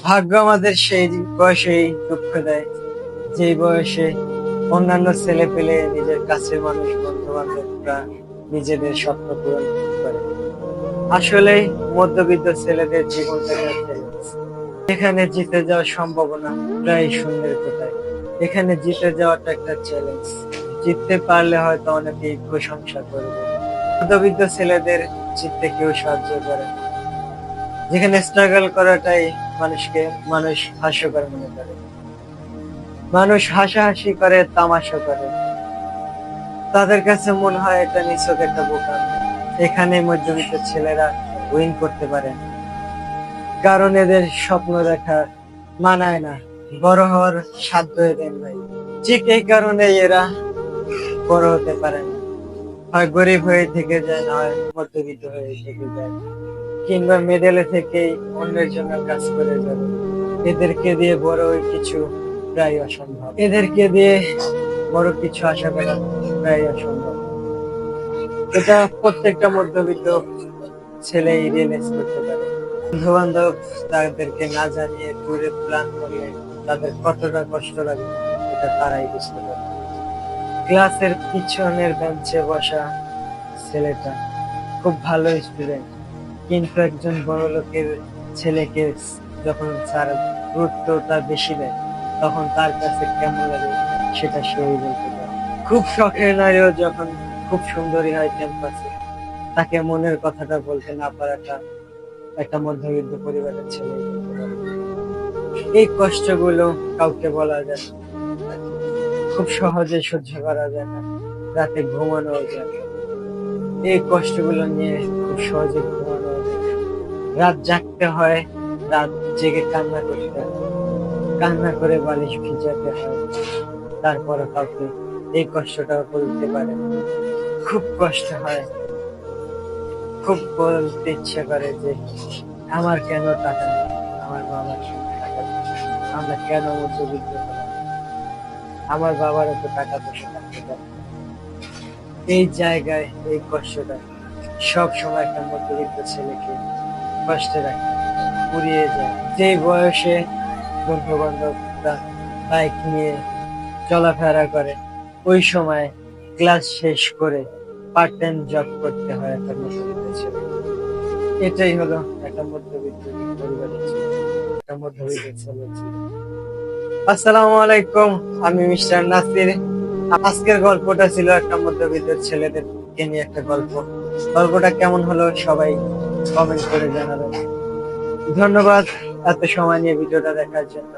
ভাগ্য আমাদের সেই বয়সেই দুঃখ দেয়, যে বয়সে অন্যান্য ছেলে পেলে নিজের কাছের মানুষ, বন্ধু বান্ধবরা নিজেদের স্বপ্ন পূরণ করে। আসলে মধ্যবিত্ত ছেলেদের জীবনটা একটা challenge। এখানে জিতে যাওয়ার সম্ভাবনা প্রায় শূন্যের কোথায়। এখানে জিতে যাওয়াটা একটা চ্যালেঞ্জ। জিততে পারলে হয়তো অনেকেই প্রশংসা করবে, মধ্যবিত্ত ছেলেদের জিততে কেউ সাহায্য করে না। যেখানে স্ট্রাগল করাটাই মানুষকে মানুষ হাস্যকর মনে করে, মানুষ হাসাহাসি করে, তামাশা করে, তাদের কাছে মনে হয় এটা নিছক একটা বোকামি। এখানে মধ্যবিত্ত ছেলেরা উইন করতে পারে না, কারণ এদের স্বপ্ন দেখা মানায় না, বড় হওয়ার সাধ্য এদের নাই। ঠিক এই কারণে এরা বড় হতে পারে না, হয় গরিব হয়ে থেকে যায়, না হয় মধ্যবিত্ত হয়ে থেকে যায়, কিংবা মেডেলে থেকেই অন্যের জন্য কাজ করে যাবে। এদেরকে দিয়ে বড় কিছু প্রায় অসম্ভব, এদেরকে দিয়ে বড় কিছু আশা করা প্রায় অসম্ভব। এটা প্রত্যেকটা মধ্যবিত্ত ছেলে রিয়েলাইজ করতে পারে। বন্ধু বান্ধব তাদেরকে না জানিয়ে ট্যুরে প্ল্যান করলে তাদের কতটা কষ্ট লাগে এটা তারাই বুঝতে পারে। ক্লাসের পিছনের বেঞ্চে বসা ছেলেটা খুব ভালো স্টুডেন্ট, কিন্তু একজন বড় লোকের ছেলেকে যখন স্যার গুরুত্বটা বেশি দেয়, তখন তার কাছে কেমন লাগে সেটা সেই বলতে পারে। খুব শখের নারীও যখন খুব সুন্দরী হয় ক্যাম্পাসে, তাকে মনের কথাটা বলতে না পারাটা একটা মধ্যবিত্ত পরিবারের ছেলে বলতে পারে। এই কষ্টগুলো কাউকে বলা যায় না, খুব সহজে সহ্য করা যায় না, রাতে ঘুমানো যায় না। এই কষ্টগুলো নিয়ে খুব সহজে ঘুমানো যায় না। রাত জাগতে হয়, রাত জেগে কান্না করতে হয়, কান্না করে বালিশ ভিজাতে হয়, তারপরে কাউকে এই কষ্টটা বলতে পারে না। খুব কষ্ট হয়, খুব বলতে ইচ্ছে করে যে আমার কেন টাকা নেই, আমার বাবার সঙ্গে টাকা নেই, আমরা কেন মধ্যবিত্ত হলাম, আমার বাবারও তো টাকা পয়সা থাকতে পারে। এই জায়গায় এই কষ্টটা সব সময় একটা মধ্যবিত্ত ছেলেকে কষ্টে রাখে, পুড়িয়ে যায়। যেই বয়সে বন্ধু বান্ধবরা বাইক নিয়ে চলাফেরা করে, ওই সময় ক্লাস শেষ করে পার্ট টাইম জব করতে হয় একটা মধ্যবিত্ত ছেলে। এটাই হলো একটা মধ্যবিত্ত পরিবারের ছেলে, একটা মধ্যবিত্ত ছেলে ছিল। আসসালামু আলাইকুম, আমি মিস্টার নাসির। আজকের গল্পটা ছিল একটা মধ্যবিত্ত ছেলেদেরকে নিয়ে একটা গল্প। গল্পটা কেমন হলো সবাই কমেন্ট করে জানাবেন। ধন্যবাদ এত সময় নিয়ে ভিডিওটা দেখার জন্য।